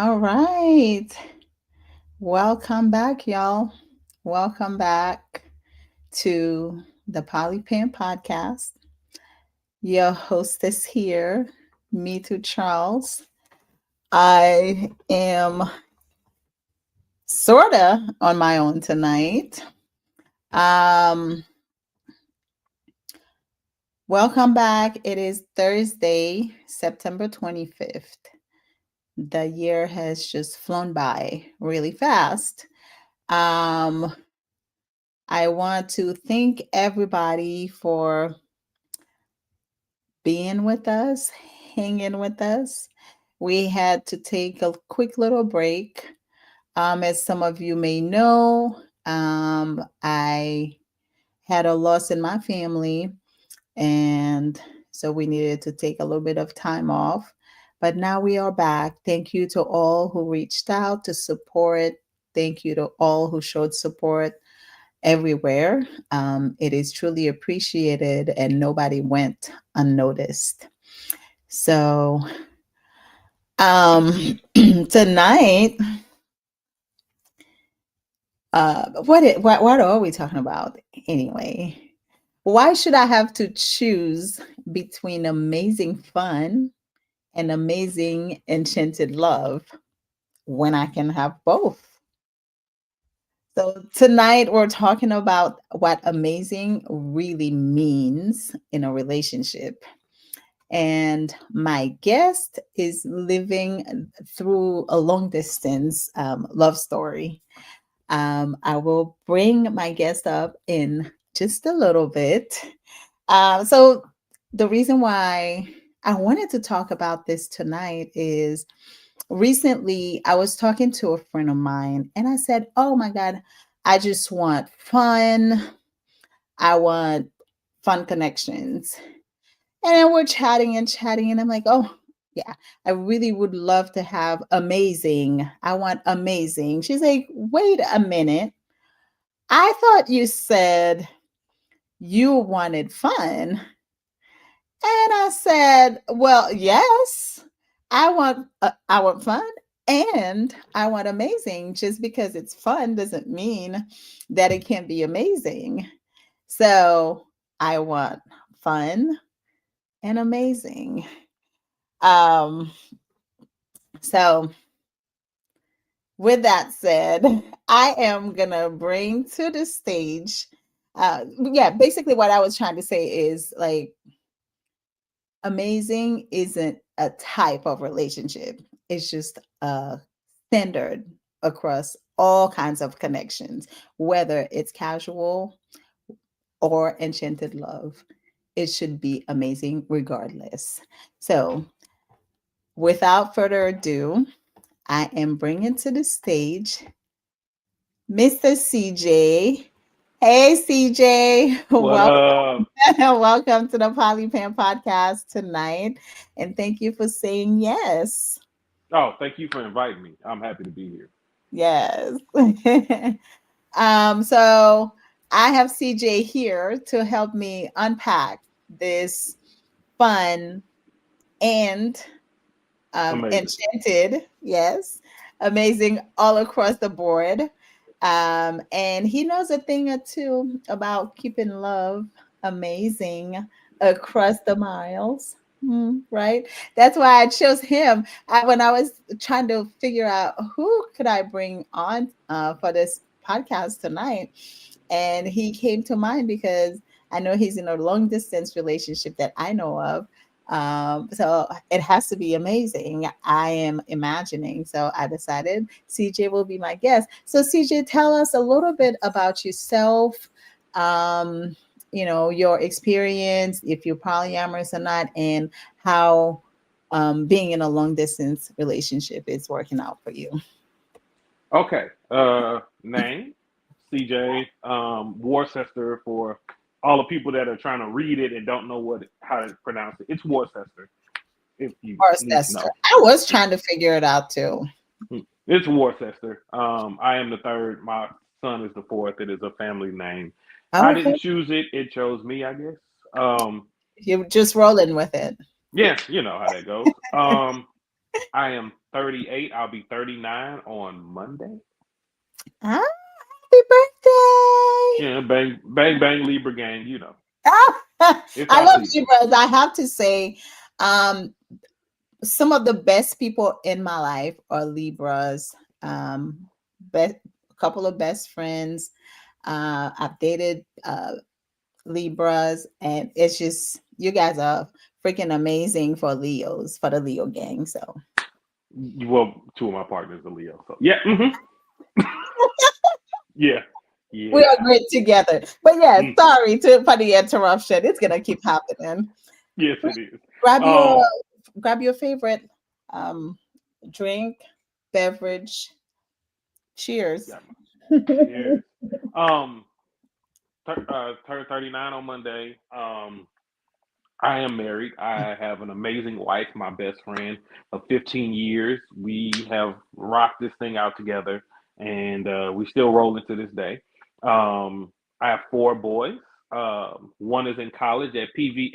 All right. Welcome back, y'all. Welcome back to the Polypan Podcast. Your hostess here, me too, Charles. I am sorta on my own tonight. Um, Welcome back. It is Thursday, September 25th. The year has just flown by really fast. Um, I want to thank everybody for being with us, hanging with us. We had to take a quick little break. As some of you may know, I had a loss in my family, and so we needed to take a little bit of time off. But now we are back. Thank you to all who reached out to support. Thank you to all who showed support everywhere. It is truly appreciated, and nobody went unnoticed. So, tonight, what are we talking about anyway? Why should I have to choose between amazing fun and amazing enchanted love when I can have both? So tonight we're talking about what amazing really means in a relationship. And my guest is living through a long distance love story. I will bring my guest up in just a little bit. So, the reason why I wanted to talk about this tonight is recently I was talking to a friend of mine and I said, "Oh my God, I just want fun. I want fun connections." And then we're chatting and chatting, and I'm like, "Oh, yeah, I really would love to have amazing. I want amazing." She's like, "Wait a minute. I thought you said you wanted fun." And I said, "Well, yes, I want fun and I want amazing. Just because it's fun doesn't mean that it can't be amazing. So I want fun and amazing." Um, so with that said, I am gonna bring to the stage. Yeah, basically what I was trying to say is like amazing isn't a type of relationship. It's just a standard across all kinds of connections, whether it's casual or enchanted love. It should be amazing regardless. So, without further ado, I am bringing to the stage Mr. CJ. Hey, CJ. What Welcome. up? Welcome to the Polypan podcast tonight. And thank you for saying yes. Oh, thank you for inviting me. I'm happy to be here. Yes. So I have CJ here to help me unpack this fun and Amazing. enchanted, yes, amazing all across the board. And he knows a thing or two about keeping love amazing across the miles. Right. That's why I chose him. When I was trying to figure out who could I bring on for this podcast tonight, and he came to mind because I know he's in a long distance relationship that I know of. So it has to be amazing. I am imagining. So I decided CJ will be my guest. So CJ, tell us a little bit about yourself. Um, your experience, if you're polyamorous or not, and how being in a long distance relationship is working out for you. Okay. Name CJ Worcester for all the people that are trying to read it and don't know how to pronounce it. It's Worcester if you Or need to Esther. know. I was trying to figure it out too. It's Worcester. I am the third. My son is the fourth. It is a family name. I Okay. didn't choose it. It chose me, I guess. Um, You're just rolling with it. yeah, you know how that goes. I am 38. I'll be 39 on Monday. Ah, happy birthday. Yeah, bang, bang, bang, Libra gang. It's I our love season. Libras. I have to say, um, some of the best people in my life are Libras. A couple of best friends. I've dated Libras, and it's just you guys are freaking amazing for Leos, for the Leo gang. So Well, two of my partners are Leo. So yeah, yeah, we are yeah. great together. But yeah, Mm, sorry for the interruption. It's gonna keep happening. yes, it is. Grab your Um, grab your favorite um drink, beverage. Cheers. yeah. Cheers. Um, turn 39 on Monday. I am married. I have an amazing wife, my best friend of 15 years. We have rocked this thing out together, and we still rolling to this day. I have four boys. One is in college at PV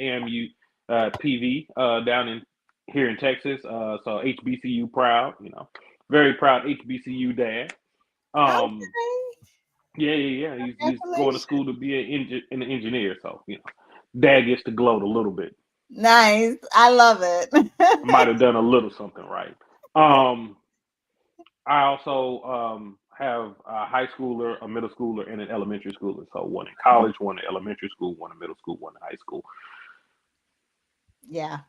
PV down in here in Texas. So HBCU proud, very proud HBCU dad. Um, Okay. yeah. He's going to Congratulations. school to be an engineer. So dad gets to gloat a little bit. Nice. I love I might it. have done a little something right. Um, I also have a high schooler, a middle schooler, and an elementary schooler. So one in college, one in elementary school, one in middle school, one in high school. Yeah.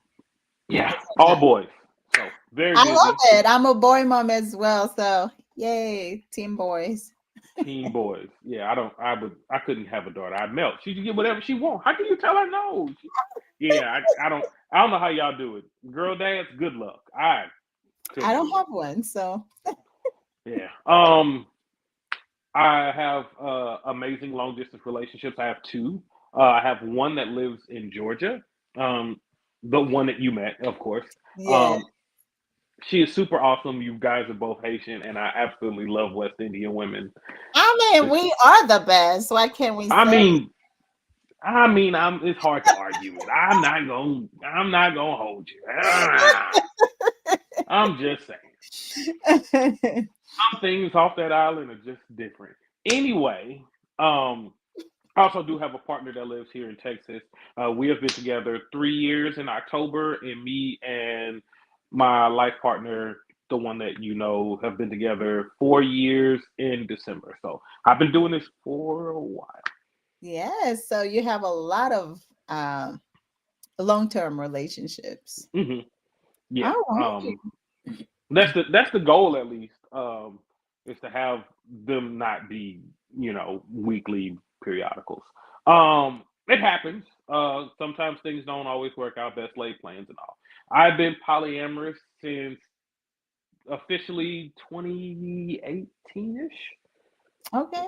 Yeah, It's all fantastic. boys. So very I love busy. it. I'm a boy mom as well. So yay, team boys. Teen boys. Yeah, I don't. I couldn't have a daughter. I'd melt. She can get whatever she wants. How can you tell her no? Yeah, I don't. I don't know how y'all do it. Girl dads, good luck. I I couldn't don't do it. have one, so Yeah. I have amazing long distance relationships. I have two. I have one that lives in Georgia, um, the one that you met, of course. yeah. Um, she is super awesome. You guys are both Haitian, and I absolutely love West Indian women. I mean, Just, we are the best. What can we I say? mean, it's hard to argue it. I'm not gonna hold you. I'm just saying. Some things off that island are just different. Anyway, um, I also do have a partner that lives here in Texas. We have been together 3 years in October, and me and my life partner, the one that you know, have been together 4 years in December. So I've been doing this for a while. Yes, so you have a lot of long-term relationships. hmm Yeah, All right. that's the goal at least. Is to have them not be weekly periodicals. It happens. Sometimes things don't always work out. Best laid plans and all. I've been polyamorous since officially 2018 ish. Okay.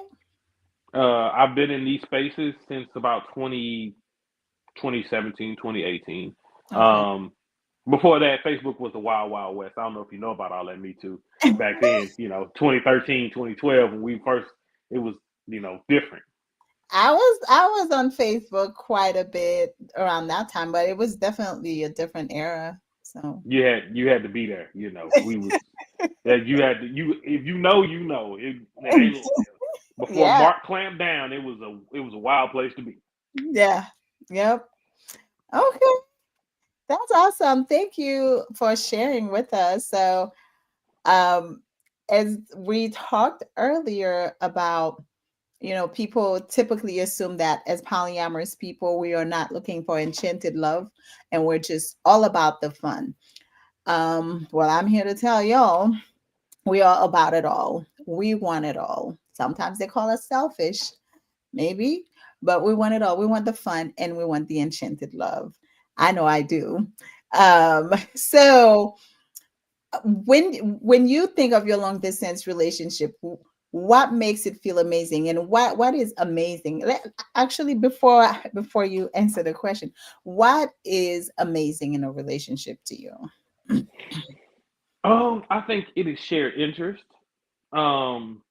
I've been in these spaces since about 2017, 2018. Okay. Um, Before that, Facebook was the wild, wild west. I don't know if you know about all that Me Too back then, 2013, 2012, when we first, it was, different. I was on Facebook quite a bit around that time, but it was definitely a different era. So You had to be there, we was, that you had to, if you know, it ain't, before yeah, Mark clamped down, it was a wild place to be. yeah, yep. Okay, that's awesome. Thank you for sharing with us. So, um, as we talked earlier about, people typically assume that as polyamorous people, we are not looking for enchanted love, and we're just all about the fun. Well, I'm here to tell y'all, we are about it all. We want it all. Sometimes they call us selfish, maybe, but we want it all. We want the fun and we want the enchanted love. I know I do. So when you think of your long distance relationship, what makes it feel amazing, and what is amazing? Actually, before you answer the question, what is amazing in a relationship to you? I think it is shared interest. Um,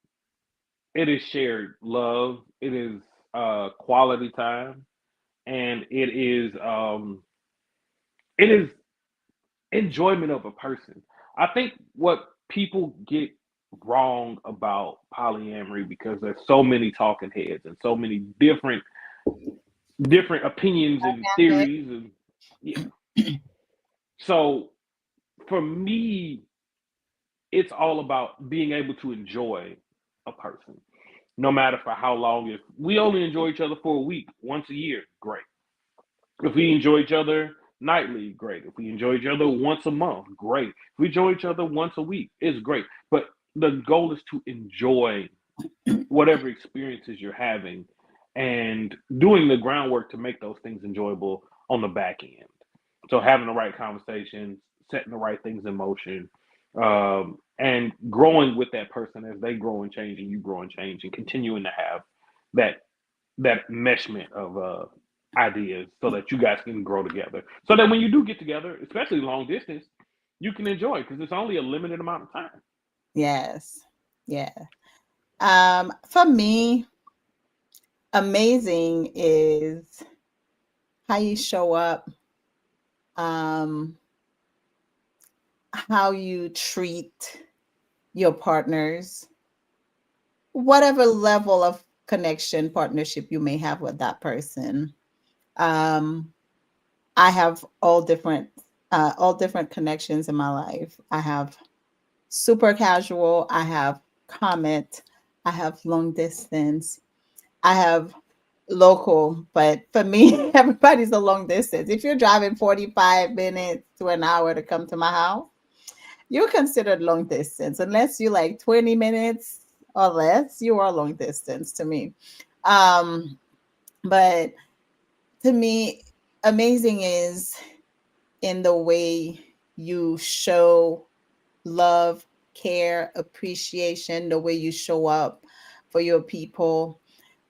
it is shared love. It is quality time, and it is enjoyment of a person. I think what people get wrong about polyamory, because there's so many talking heads and so many different opinions and theories, and yeah. So for me, it's all about being able to enjoy a person, no matter for how long. If we only enjoy each other for a week, once a year, great. If we enjoy each other nightly, great. If we enjoy each other once a month, great. If we enjoy each other once a week, it's great. But the goal is to enjoy whatever experiences you're having and doing the groundwork to make those things enjoyable on the back end. So having the right conversations, setting the right things in motion, and growing with that person as they grow and change and you grow and change, and continuing to have that meshment of ideas so that you guys can grow together. So that when you do get together, especially long distance, you can enjoy, because it's only a limited amount of time. Yes. Yeah. For me, amazing is how you show up, um, how you treat your partners, whatever level of connection, partnership you may have with that person. Um, I have all different connections in my life. I have super casual, I have comet, I have long distance, I have local, but for me, everybody's a long distance. If you're driving 45 minutes to an hour to come to my house, you're considered long distance. Unless you like 20 minutes or less, you are long distance to me. Um, but to me, amazing is in the way you show love, care, appreciation, the way you show up for your people.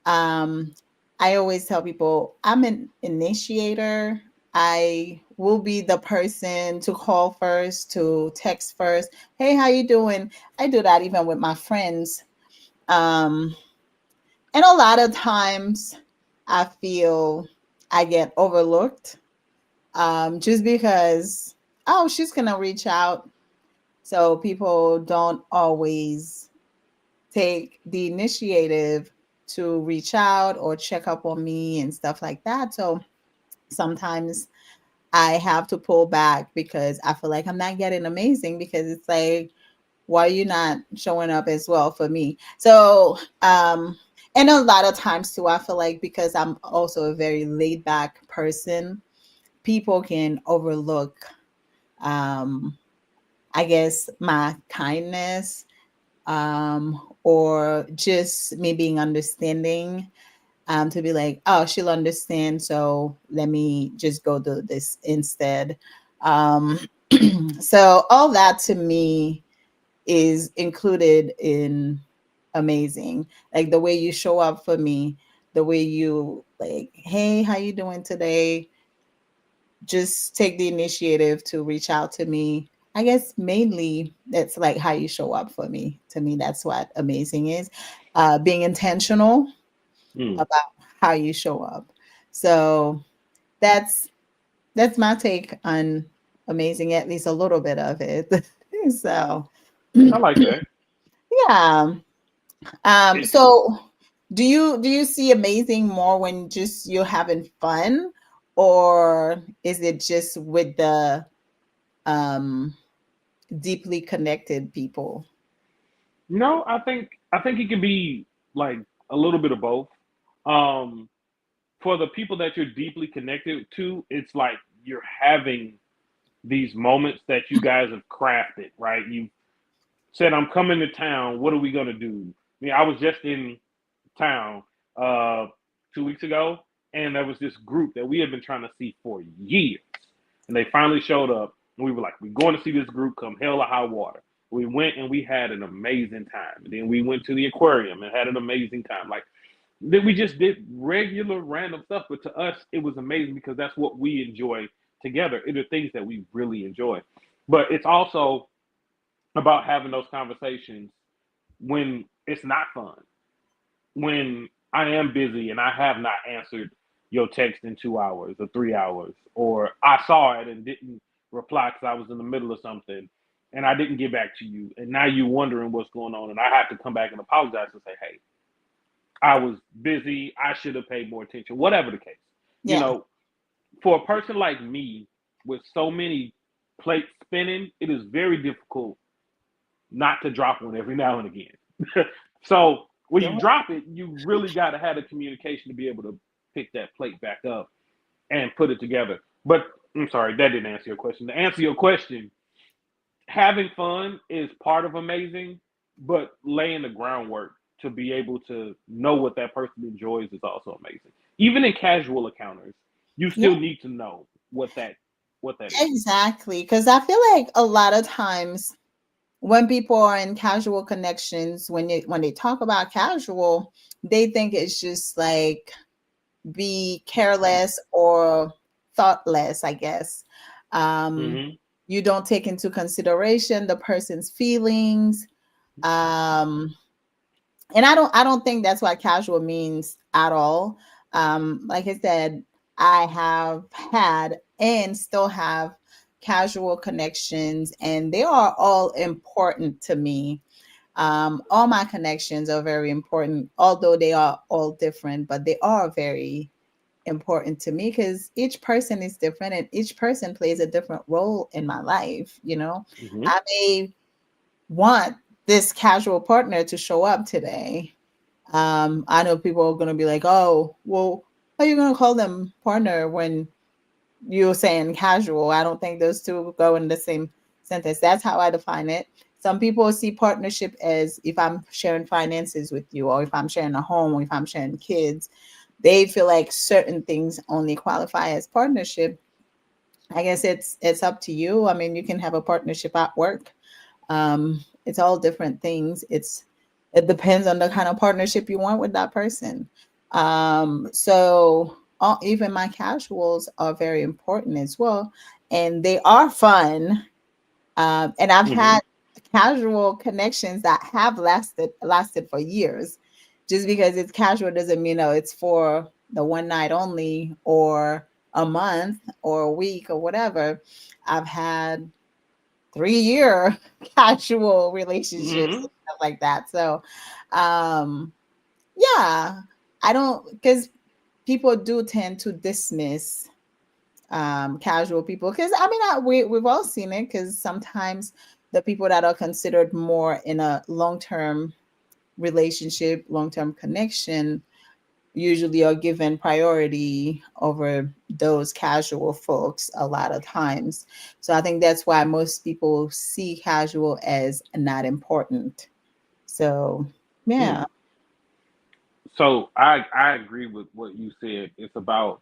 Um, I always tell people I'm an initiator. I will be the person to call first, to text first. Hey, how you doing? I do that even with my friends. Um, and a lot of times I feel I get overlooked just because, oh, she's going to reach out. So people don't always take the initiative to reach out or check up on me and stuff like that. So sometimes I have to pull back because I feel like I'm not getting amazing, because it's like, why are you not showing up as well for me? So, and a lot of times too, I feel like because I'm also a very laid back person, people can overlook, um, I guess, my kindness, or just me being understanding, to be like, oh, she'll understand. So let me just go do this instead. Um, so all that to me is included in amazing. Like the way you show up for me, the way you like, hey, how you doing today? Just take the initiative to reach out to me. I guess mainly that's like how you show up for me. To me, that's what amazing is. Being intentional Mm. about how you show up. So that's that's my take on amazing, at least a little bit of it. So I like that. yeah. It, So do you see amazing more when just you're having fun, or is it just with the um deeply connected people? no, I think it can be like a little bit of both. Um, for the people that you're deeply connected to, it's like you're having these moments that you guys have crafted, right? You said, I'm coming to town. What are we gonna do? I mean, I was just in town uh 2 weeks ago, and there was this group that we had been trying to see for years, and they finally showed up. And we were like, we're going to see this group come hell or high water. We went and we had an amazing time. And then we went to the aquarium and had an amazing time. Like, then we just did regular random stuff, but to us it was amazing because that's what we enjoy together. It are things that we really enjoy. But it's also about having those conversations when it's not fun, when I am busy and I have not answered your text in 2 hours or 3 hours, or I saw it and didn't reply because I was in the middle of something. and I didn't get back to you, and now you're wondering what's going on, and I have to come back and apologize and say, hey, I was busy. I should have paid more attention. Whatever the case, you Yeah. know, for a person like me with so many plates spinning, it is very difficult not to drop one every now and again. So when You're you right. drop it, you really got to have the communication to be able to pick that plate back up and put it together. But I'm sorry, that didn't answer your question. To answer your question, having fun is part of amazing, but laying the groundwork to be able to know what that person enjoys is also amazing. Even in casual encounters, you Yeah, still need to know what that is. exactly. Because I feel like a lot of times when people are in casual connections, when they talk about casual, they think it's just like be careless or thoughtless, I guess. Um, Hmm. you don't take into consideration the person's feelings. Um, and I don't think that's what casual means at all. Like I said, I have had and still have casual connections, and they are all important to me. All my connections are very important, although they are all different, but they are very important to me because each person is different and each person plays a different role in my life. Hmm. I may want this casual partner to show up today. I know people are going to be like, oh, well, how are you going to call them partner when you're saying casual? I don't think those two go in the same sentence. That's how I define it. Some people see partnership as if I'm sharing finances with you, or if I'm sharing a home, or if I'm sharing kids. They feel like certain things only qualify as partnership. I guess it's up to you. I mean, you can have a partnership at work. It's all different things. It depends on the kind of partnership you want with that person. So even my casuals are very important as well, and they are fun. And I've Hmm. had casual connections that have lasted for years. Just because it's casual doesn't mean, oh, it's for the one night only or a month or a week or whatever. I've had 3-year casual relationships Hmm. and stuff like that. So, um, yeah, I don't, because people do tend to dismiss casual people. Because I mean, we've all seen it. Because sometimes the people that are considered more in a long term relationship, long term connection, usually are given priority over those casual folks a lot of times. So I think that's why most people see casual as not important. So, yeah. Hmm. So I agree with what you said. It's about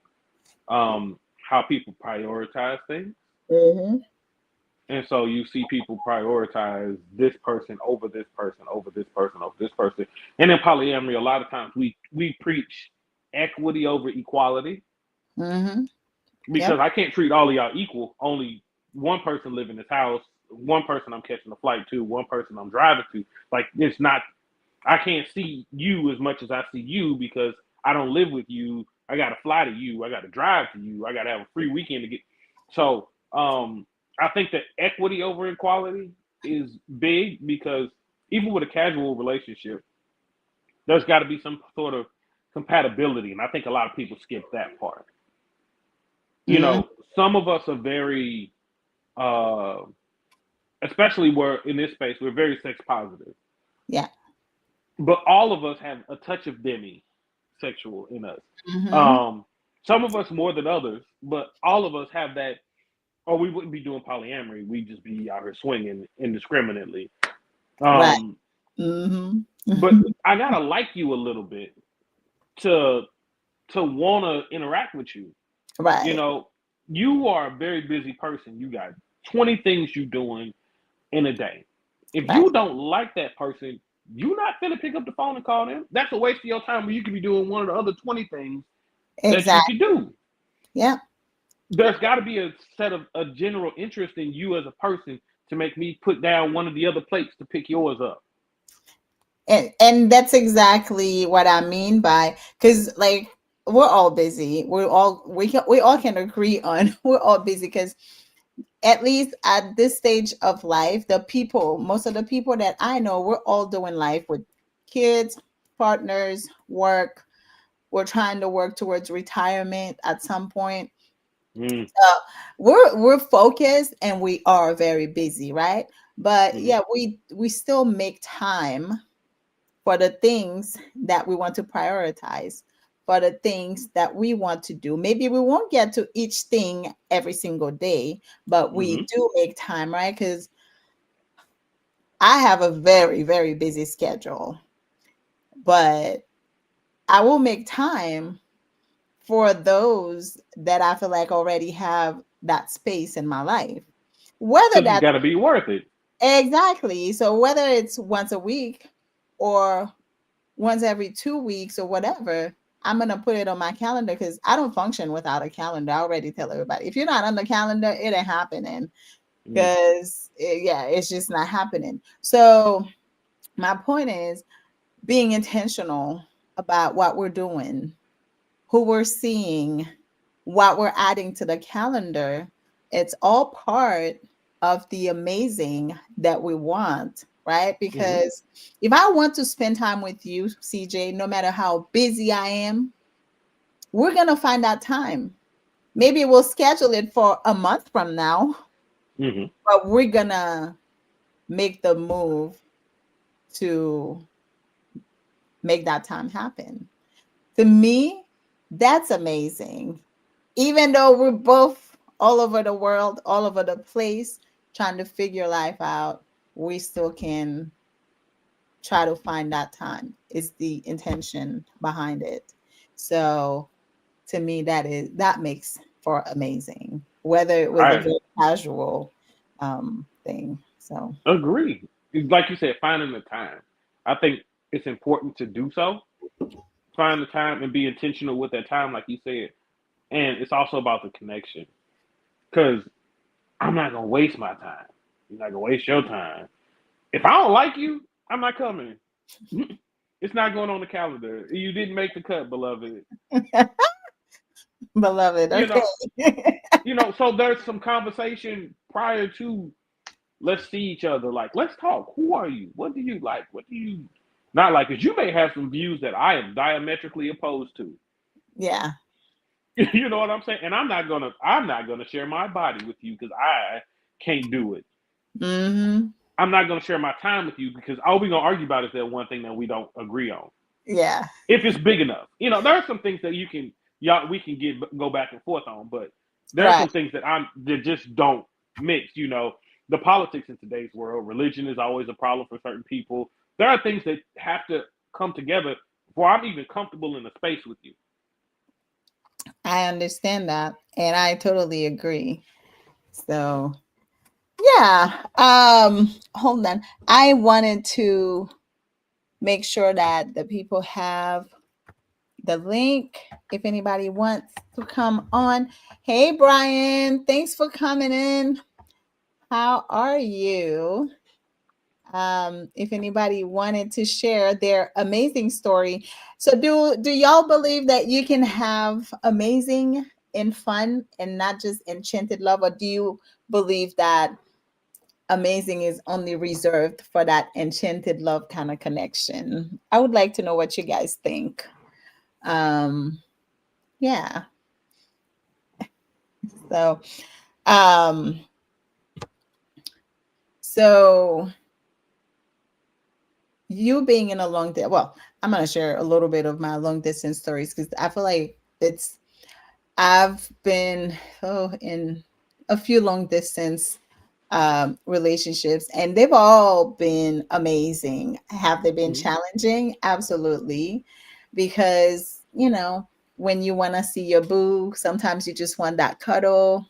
how people prioritize things. Hmm. And so you see people prioritize this person over this person, over this person, over this person. And in polyamory, a lot of times we preach equity over equality Hmm. because Yep. I can't treat all of y'all equal. Only one person live in this house, one person I'm catching a flight to, one person I'm driving to. Like it's not I can't see you as much as I see you because I don't live with you. I got to fly to you. I got to drive to you. I got to have a free weekend to get. So I think that equity over equality is big because even with a casual relationship, there's got to be some sort of compatibility, and I think a lot of people skip that part. You Hmm. know, some of us are very, uh, especially where in this space, we're very sex positive, Yeah. but all of us have a touch of demi sexual in us. Hmm. Um, some of us more than others, but all of us have that. Or we wouldn't be doing polyamory. We'd just be out here swinging indiscriminately. Right. Um, Hmm. but I gotta like you a little bit to wanna interact with you. You Right. know, you are a very busy person. You got 20 things you doing in a day. If Right. you don't like that person, you're not gonna pick up the phone and call them. That's a waste of your time where you could be doing one of the other 20 things that you Exactly. could do. Yeah. There's got to be a set of a general interest in you as a person to make me put down one of the other plates to pick yours up. And that's exactly what I mean by, because like we're all busy. We all can agree on we're all busy because at least at this stage of life, the people, most of the people that I know, we're all doing life with kids, partners, work. We're trying to work towards retirement at some point. Mm, We're focused and we are very busy, right? But mm, yeah, we still make time for the things that we want to prioritize, for the things that we want to do. Maybe we won't get to each thing every single day, but we mm-hmm. do make time, right? Because I have a very, very busy schedule, but I will make time for those that I feel like already have that space in my life. Whether Because it's that's got to be worth it. exactly, so whether it's once a week or once every 2 weeks or whatever, I'm gonna put it on my calendar because I don't function without a calendar. I already tell everybody if you're not on the calendar, it ain't happening Mm, because yeah, it's just not happening. So my point is being intentional about what we're doing, who we're seeing, what we're adding to the calendar. It's all part of the amazing that we want, right? mm-hmm. Because if I want to spend time with you, CJ, no matter how busy I am, we're going to find that time. Maybe we'll schedule it for a month from now, Mm-hmm. but we're going to make the move to make that time happen. To me, that's amazing. Even though we're both all over the world, all over the place, trying to figure life out, we still can try to find that time. Is the intention behind it. So to me, that makes for amazing. Whether it was a I very casual thing. So agree. It's like you said, finding the time. I think it's important to do so. Find the time and be intentional with that time, like you said. And it's also about the connection. Because I'm not gonna waste my time. You're not gonna waste your time. If I don't like you, I'm not coming. It's not going on the calendar. You didn't make the cut, beloved. beloved, You okay. know, so there's some conversation prior to let's see each other. Like, let's talk. Who are you? What do you like? What do you not like? Because you may have some views that I am diametrically opposed to. Yeah. You know what I'm saying? And I'm not gonna share my body with you because I can't do it. Hmm. I'm not gonna share my time with you because all we're gonna argue about is that one thing that we don't agree on. Yeah. If it's big enough. There are some things that y'all we can go back and forth on, but there are Right. some things that just don't mix. The politics in today's world, religion is always a problem for certain people. There are things that have to come together before I'm even comfortable in a space with you. I understand that. And I totally agree. So yeah. Hold on. I wanted to make sure that the people have the link if anybody wants to come on. Hey Brian, thanks for coming in. How are you? If anybody wanted to share their amazing story. So do y'all believe that you can have amazing and fun and not just enchanted love, or do you believe that amazing is only reserved for that enchanted love kind of connection? I would like to know what you guys think. Um, yeah. So, um, so you being in a long day, well, I'm gonna share a little bit of my long distance stories because I feel like I've been in a few long distance relationships, and they've all been amazing. Have they been Mm-hmm. challenging? Absolutely, because when you want to see your boo, sometimes you just want that cuddle,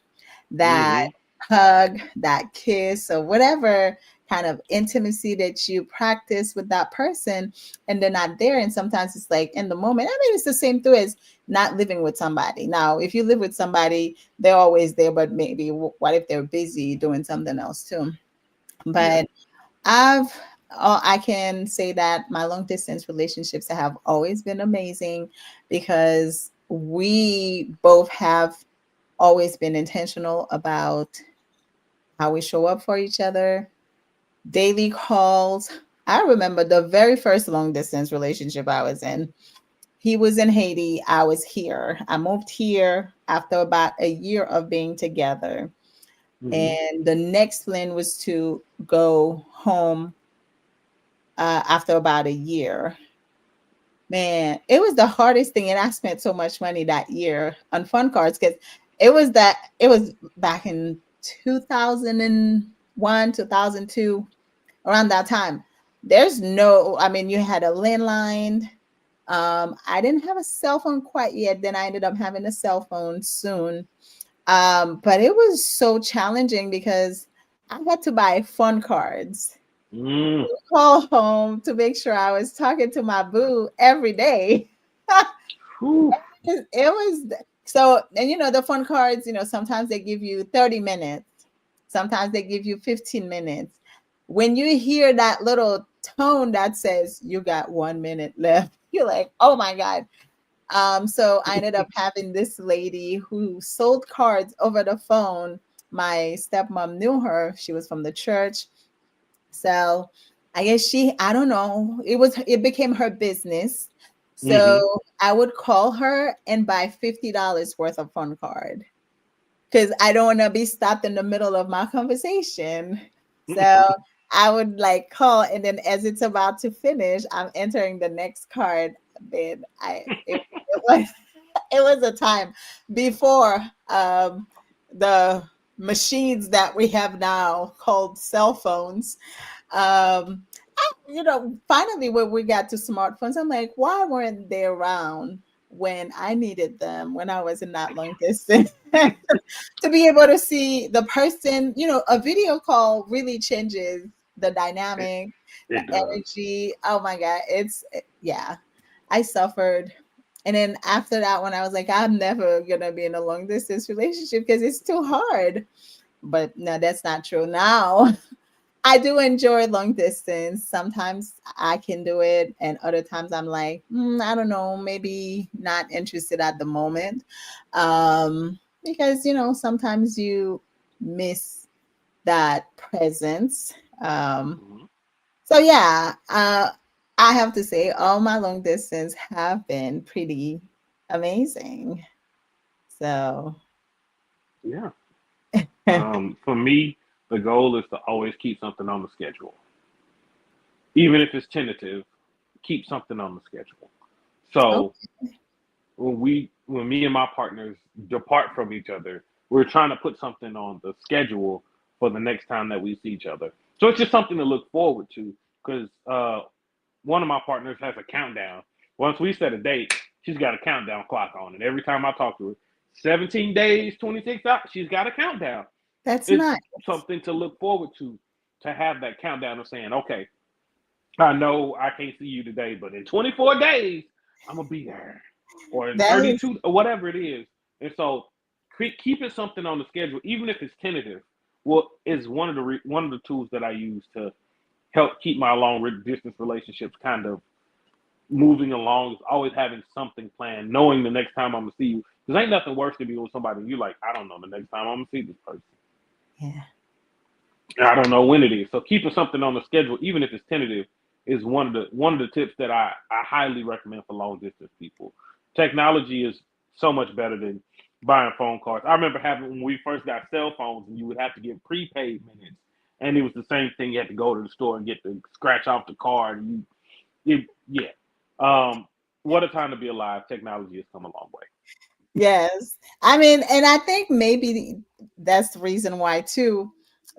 that Mm-hmm. hug, that kiss, or whatever kind of intimacy that you practice with that person, and they're not there. And sometimes it's like in the moment. I mean, it's the same thing as not living with somebody. Now, if you live with somebody, they're always there, but maybe what if they're busy doing something else too? Yeah, But I can say that my long distance relationships have always been amazing because we both have always been intentional about how we show up for each other, daily calls. I remember the very first long distance relationship I was in. He was in Haiti, I was here. I moved here after about a year of being together. Hmm. And the next plan was to go home after about a year. Man, it was the hardest thing. And I spent so much money that year on fun cards because it was back in 2001, 2002, around that time. There's no, I mean, you had a landline. I didn't have a cell phone quite yet. Then I ended up having a cell phone soon. But it was so challenging because I had to buy fun cards, Mm. call home to make sure I was talking to my boo every day. Whew. It was so, and the fun cards, sometimes they give you 30 minutes, sometimes they give you 15 minutes. When you hear that little tone that says you got 1 minute left, you're like, oh my God. So I ended up having this lady who sold cards over the phone. My stepmom knew her. She was from the church. So I guess I don't know, it became her business. Hmm. So I would call her and buy $50 worth of fun card because I don't want to be stopped in the middle of my conversation. So I would like call, and then as it's about to finish, I'm entering the next card. Then it was it was a time before the machines that we have now called cell phones. Finally when we got to smartphones, I'm like, why weren't they around when I needed them, when I was in that long distance? To be able to see the person, a video call really changes the it, dynamic, the it does. energy. Oh my God. Yeah, I suffered. And then after that, when I was like, I'm never going to be in a long distance relationship because it's too hard. But no, that's not true now. I do enjoy long distance. Sometimes I can do it, and other times I'm like, I don't know, maybe not interested at the moment, because sometimes you miss that presence. Mhm. So yeah, I have to say, all my long distance have been pretty amazing. So Yeah. For me, the goal is to always keep something on the schedule, even if it's tentative. Keep something on the schedule. oh So when me and my partners depart from each other, we're trying to put something on the schedule for the next time that we see each other. So it's just something to look forward to because one of my partners has a countdown. Once we set a date, she's got a countdown clock on, and every time I talk to her, 17 days, 26 hours, she's got a countdown. that's It's nice. something to look forward to have that countdown of saying, okay, I know I can't see you today, but in 24 days, I'm gonna be there, or in That is 32, or whatever it is. And so, keeping something on the schedule, even if it's tentative, well, is one of the tools that I use to help keep my long distance relationships kind of moving along. Is always having something planned, knowing the next time I'm gonna see you. Because ain't nothing worse than being with somebody and you like, I don't know the next time I'm gonna see this person. yeah. I don't know when it is. So keeping something on the schedule, even if it's tentative, is one of the tips that I highly recommend for long distance people. Technology is so much better than buying phone cards. I remember having when we first got cell phones and you would have to get prepaid minutes. And it was the same thing. You had to go to the store and get the scratch off the card. Yeah. Um, what a time to be alive. Technology has come a long way. Yes. I mean, and I think maybe that's the reason why too,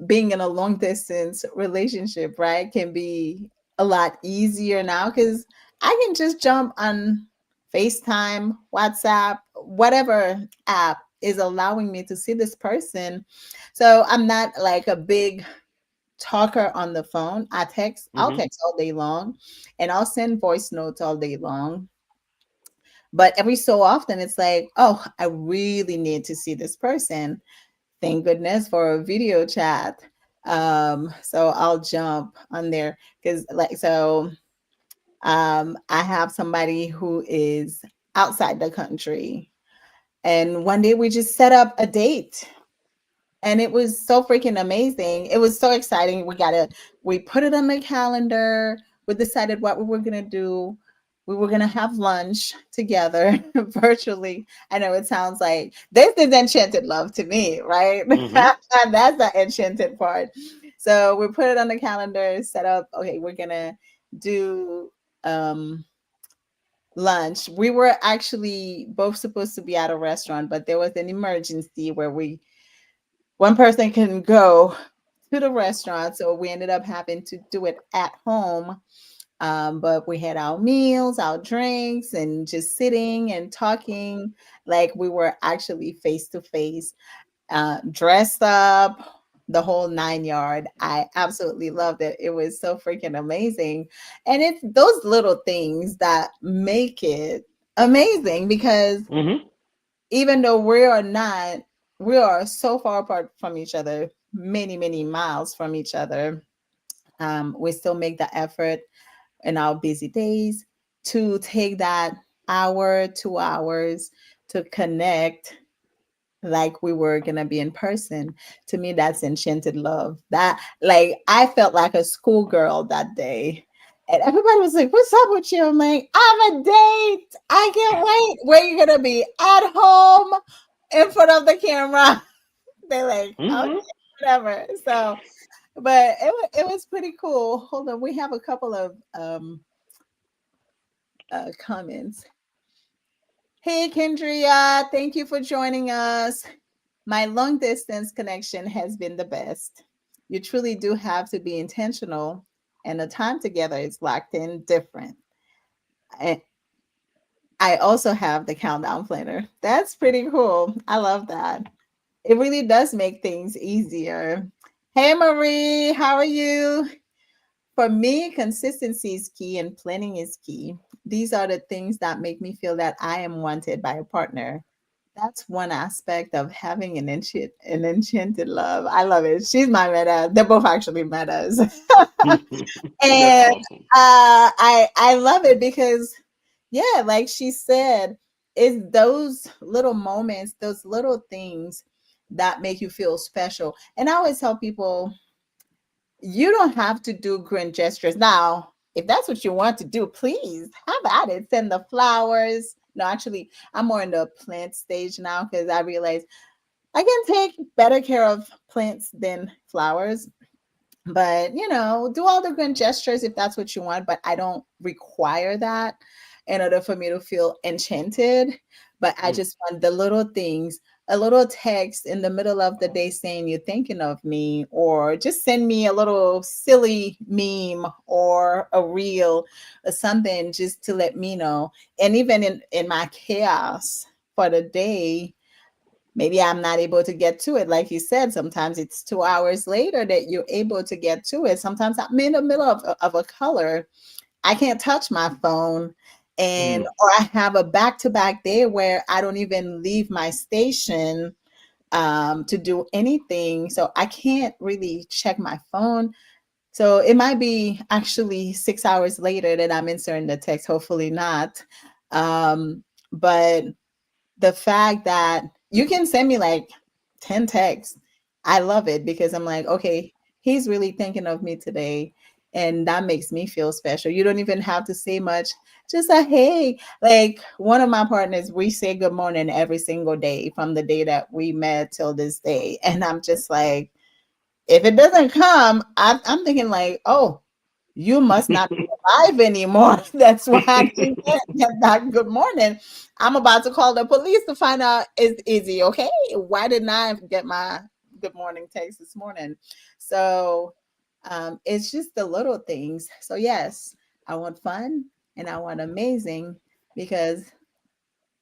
being in a long distance relationship, right, can be a lot easier now because I can just jump on FaceTime, WhatsApp, whatever app is allowing me to see this person. So I'm not like a big talker on the phone. I'll Hmm. text all day long and I'll send voice notes all day long, but every so often, it's like, oh, I really need to see this person. Thank goodness for a video chat. So I'll jump on there because, I have somebody who is outside the country, and one day we just set up a date. and it was so freaking amazing. It was so exciting. We put it on the calendar. We decided what we were gonna do. We were gonna have lunch together virtually. I know it sounds like this is enchanted love to me, right? Mm-hmm. That's the enchanted part. So we put it on the calendar, set up, okay, we're gonna do um lunch. We were actually both supposed to be at a restaurant, but there was an emergency where we one person can go to the restaurant. So we ended up having to do it at home. But we had our meals, our drinks, and just sitting and talking like we were actually face to face, dressed up, the whole 9 yard. I absolutely loved it. It was so freaking amazing. And it's those little things that make it amazing because Mm-hmm. even though we are so far apart from each other, many, many miles from each other, we still make the effort in our busy days to take that hour, 2 hours to connect like we were gonna be in person. To me, that's enchanted love. That like I felt like a schoolgirl that day. And everybody was like, "What's up with you?" I'm like, "I have a date. I can't wait." Where you gonna be? At home in front of the camera. They're like, "Okay, Mm-hmm. whatever." So, but it was pretty cool. Hold on, we have a couple of comments. Hey, Kendria, thank you for joining us. My long distance connection has been the best. You truly do have to be intentional, and the time together is locked in different. I, I also have the countdown planner. That's pretty cool. I love that. It really does make things easier. Hey, Marie, how are you? For me, consistency is key and planning is key. These are the things that make me feel that I am wanted by a partner. That's one aspect of having an enchanted love. I love it. She's my meta. They're both actually metas. That's And awesome. I love it because yeah, like she said, it's those little moments, those little things that make you feel special. And I always tell people you don't have to do grand gestures. Now, if that's what you want to do, please have at it. Send the flowers. No, actually, I'm more in the plant stage now because I realize I can take better care of plants than flowers. But, do all the grand gestures if that's what you want, but I don't require that in order for me to feel enchanted. But I Mm. just want the little things, a little text in the middle of the day saying you're thinking of me, or just send me a little silly meme or a reel or something just to let me know. And even in my chaos for the day, maybe I'm not able to get to it. Like you said, sometimes it's 2 hours later that you're able to get to it. Sometimes I'm in the middle of a color. I can't touch my phone. And Mm. or I have a back-to-back day where I don't even leave my station to do anything. So I can't really check my phone. So it might be actually 6 hours later that I'm answering the text. Hopefully not. But the fact that you can send me like 10 texts, I love it because I'm like, okay, he's really thinking of me today. And that makes me feel special. You don't even have to say much. Just a hey. Like one of my partners, we say good morning every single day from the day that we met till this day. And I'm just like, if it doesn't come, I'm thinking like, oh, you must not be alive anymore. That's why I didn't get that good morning. I'm about to call the police to find out is he okay? Why didn't I get my good morning text this morning? So it's just the little things. So yes, I want fun and I want amazing because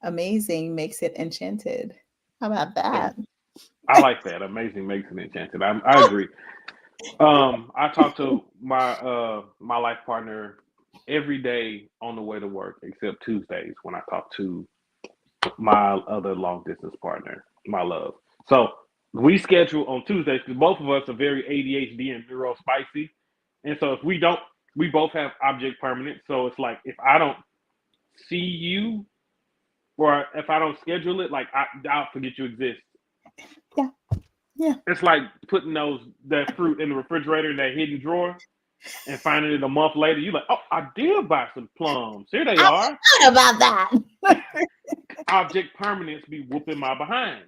amazing makes it enchanted. How about Yeah, that? I like that. Amazing makes an enchanted. I agree. I talk to my life partner every day on the way to work, except Tuesdays when I talk to my other long distance partner, my love. So we schedule on Tuesdays because both of us are very ADHD and neuro spicy, and so if we don't, we both have object permanence. So it's like if I don't see you or if I don't schedule it, like I'll forget you exist. Yeah, Yeah. It's like putting that fruit in the refrigerator in that hidden drawer and finding it a month later. You're like, oh, I did buy some plums. Here they I are. forgot about that. Object permanence be whooping my behind.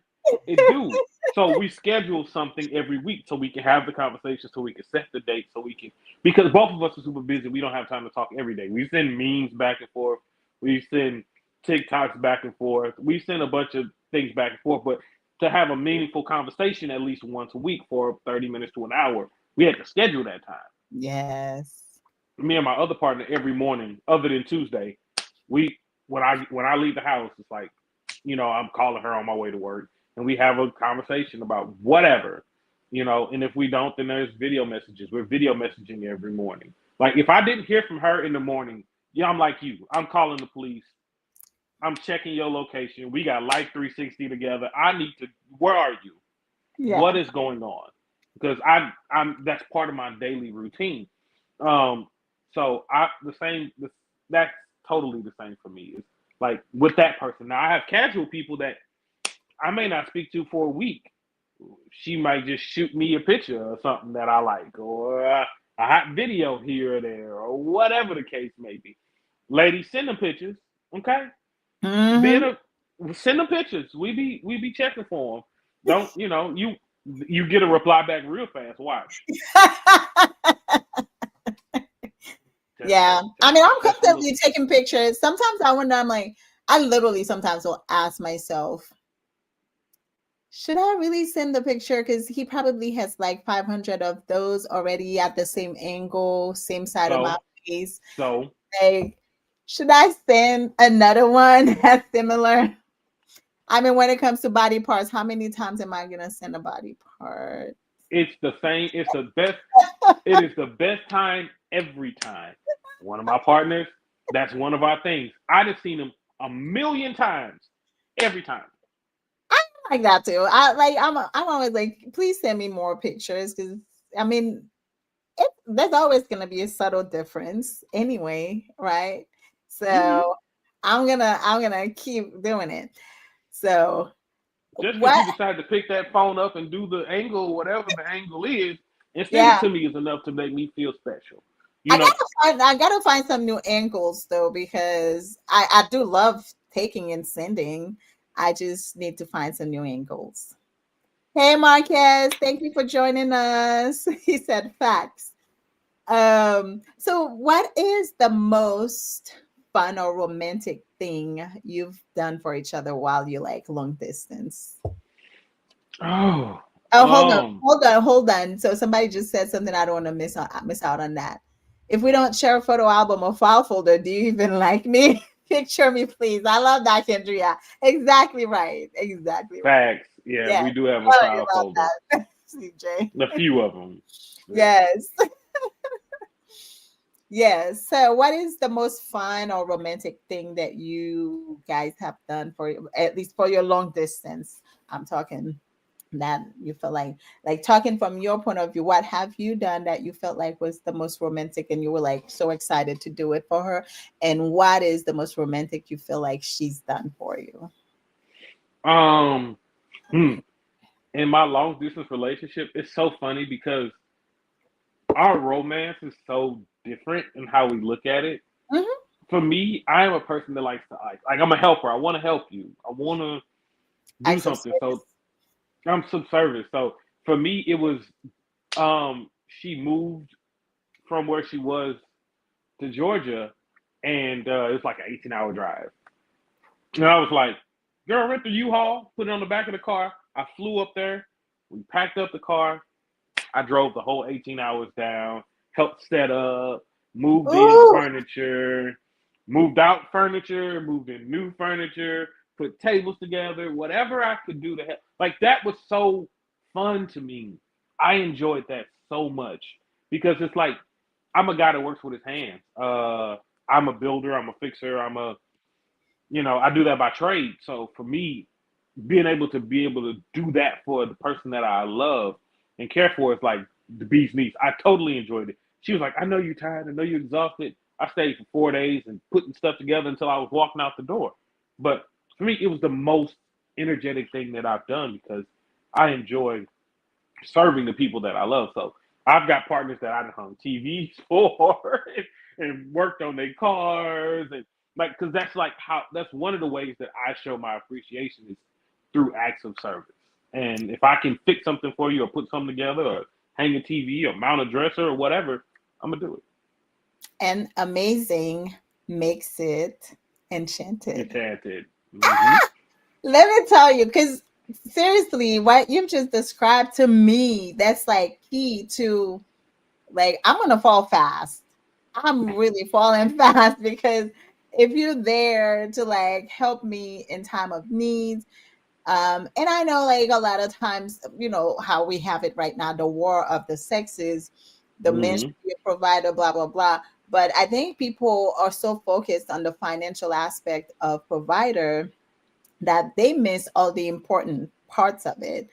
It do. So we schedule something every week so we can have the conversation, so we can set the date, so we can, because both of us are super busy. We don't have time to talk every day. We send memes back and forth. We send TikToks back and forth. We send a bunch of things back and forth. But to have a meaningful conversation at least once a week for 30 minutes to an hour, we had to schedule that time. Yes. Me and my other partner every morning, other than Tuesday, we when I leave the house, it's like, I'm calling her on my way to work, and we have a conversation about whatever, And if we don't, then there's video messages. We're video messaging every morning. Like if I didn't hear from her in the morning, yeah, I'm like you. I'm calling the police. I'm checking your location. We got Life 360 together. I need to. Where are you? What Yeah. is going on? Because I'm that's part of my daily routine. Um, so the same. That's totally the same for me. It's like with that person. Now I have casual people that I may not speak to for a week. She might just shoot me a picture or something that I like, or a hot video here or there, or whatever the case may be. Ladies, send them pictures, okay? Being Hmm. a Send them pictures. We be checking for them. Don't you get a reply back real fast? Watch. Just Yeah. I mean, I'm just a little. constantly taking pictures. Sometimes I wonder, I'm like, I literally sometimes will ask myself, should I really send the picture? Because he probably has like 500 of those already at the same angle, same side of my So face. so Like, should I send another one that's similar? I mean, when it comes to body parts, how many times am I gonna send a body part? it's the same. It's the best. It is the best time every time. One of my partners. That's one of our things. I'd have seen him a million times every time. I like that too. I'm always like, please send me more pictures because I mean, there's always gonna be a subtle difference anyway, right? Hmm. So I'm gonna keep doing it. So Just because what? you decide to pick that phone up and do the angle, whatever the angle is, and send it Yeah, to me is enough to make me feel special. You I know, gotta I gotta find some new angles though because I do love taking and sending. I just need to find some new angles. Hey Marquez, thank you for joining us. He said facts. So what is the most fun or romantic thing you've done for each other while you like long distance? oh, Oh, hold on, um, hold on, hold on. So somebody just said something I don't want to miss out on that. If we don't share a photo album or file folder, do you even like me? Picture me, please. I love that, Kendria. Exactly right. Exactly right. facts. Yeah, Yeah. we do have a Sorry file about folder, that, CJ. a few of them. Yeah. Yes. Yes. So, what is the most fun or romantic thing that you guys have done for at least for your long distance? I'm talking that you feel like talking from your point of view. What have you done that you felt like was the most romantic, and you were like so excited to do it for her? And what is the most romantic you feel like she's done for you? Um, hmm. In my long distance relationship, it's so funny because our romance is so different in how we look at it. Hmm. For me, I am a person that likes to like I'm a helper. I want to help you. I want to do Acts of something. So service. I'm subservient. So for me, it was she moved from where she was to Georgia, and it was like an 18-hour drive. And I was like, "Girl, rent the U-Haul, put it on the back of the car." I flew up there. We packed up the car. I drove the whole 18 hours down, helped set up, moved in Ooh. furniture, moved out furniture, moved in new furniture, put tables together, whatever I could do to help. Like that was so fun to me. I enjoyed that so much because it's like I'm a guy that works with his hands. I'm a builder, I'm a fixer, I do that by trade. So for me, be able to do that for the person that I love and care for is like the bee's knees. I totally enjoyed it. She was like, I know you're tired, I know you're exhausted. I stayed for 4 days and putting stuff together until I was walking out the door. But for me, it was the most energetic thing that I've done because I enjoy. serving the people that I love. So I've got partners that I hung TVs for and worked on their cars and like because that's like how that's one of the ways that I show my appreciation is through acts of service. And if I can fix something for you or put something together or hang a TV or mount a dresser or whatever, I'm gonna do it. And amazing makes it enchanted. Enchanted. Mm-hmm. Let me tell you, because seriously, what you've just described to me, that's like key to like I'm gonna fall fast. I'm really falling fast because if you're there to like help me in time of need, and I know like a lot of times, you know, how we have it right now, the war of the sexes, the men Mm-hmm. should be a provider, blah, blah, blah. But I think people are so focused on the financial aspect of provider that they miss all the important parts of it.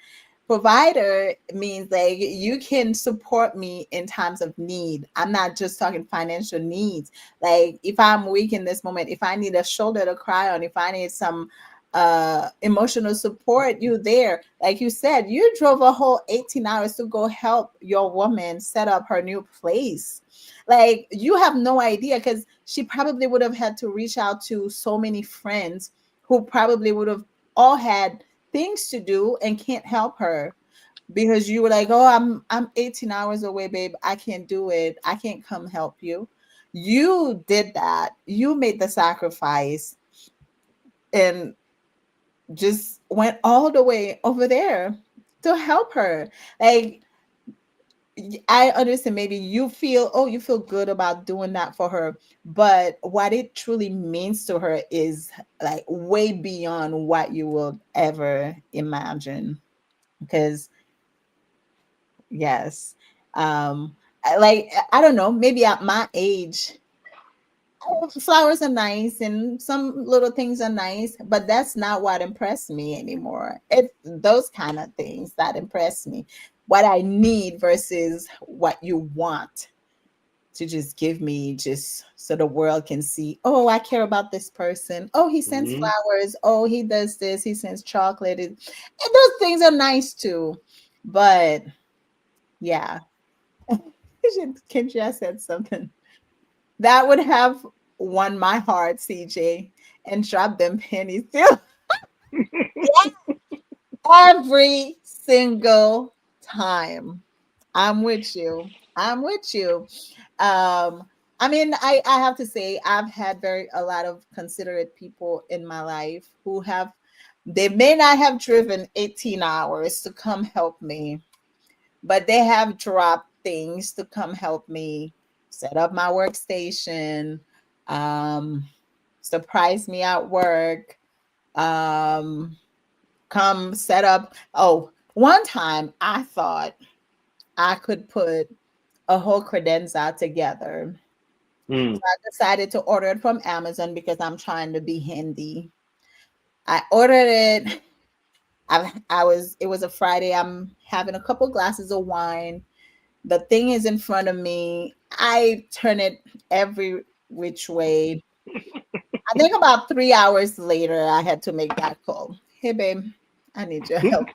Provider means like you can support me in times of need. I'm not just talking financial needs. Like if I'm weak in this moment, if I need a shoulder to cry on, if I need some emotional support, you there. Like you said, you drove a whole 18 hours to go help your woman set up her new place. Like you have no idea because she probably would have had to reach out to so many friends who probably would have all had things to do and can't help her because you were like, "Oh, I'm 18 hours away, babe. I can't do it. I can't come help you." You did that. You made the sacrifice and just went all the way over there to help her. Like I understand maybe you feel, oh, you feel good about doing that for her, but what it truly means to her is like way beyond what you will ever imagine. Because yes, like I don't know, maybe at my age, flowers are nice and some little things are nice, but that's not what impressed me anymore. It's those kind of things that impress me. What I need versus what you want to just give me just so the world can see, oh, I care about this person. Oh, he sends Mm-hmm. flowers. Oh, he does this. He sends chocolate. And those things are nice too. But yeah, Kimchi, I said something that would have won my heart, CJ, and dropped them pennies too. Every single time. I'm with you. I'm with you. Um, I mean, I have to say I've had very a lot of considerate people in my life who have they may not have driven 18 hours to come help me, but they have dropped things to come help me set up my workstation, um, surprise me at work, um, come set up. Oh, one time I thought I could put a whole credenza together. So Mm. I decided to order it from Amazon because I'm trying to be handy. I ordered it. I was it was a Friday. I'm having a couple glasses of wine. The thing is in front of me. I turn it every which way. I think about 3 hours later, I had to make that call. Hey, babe, I need your help.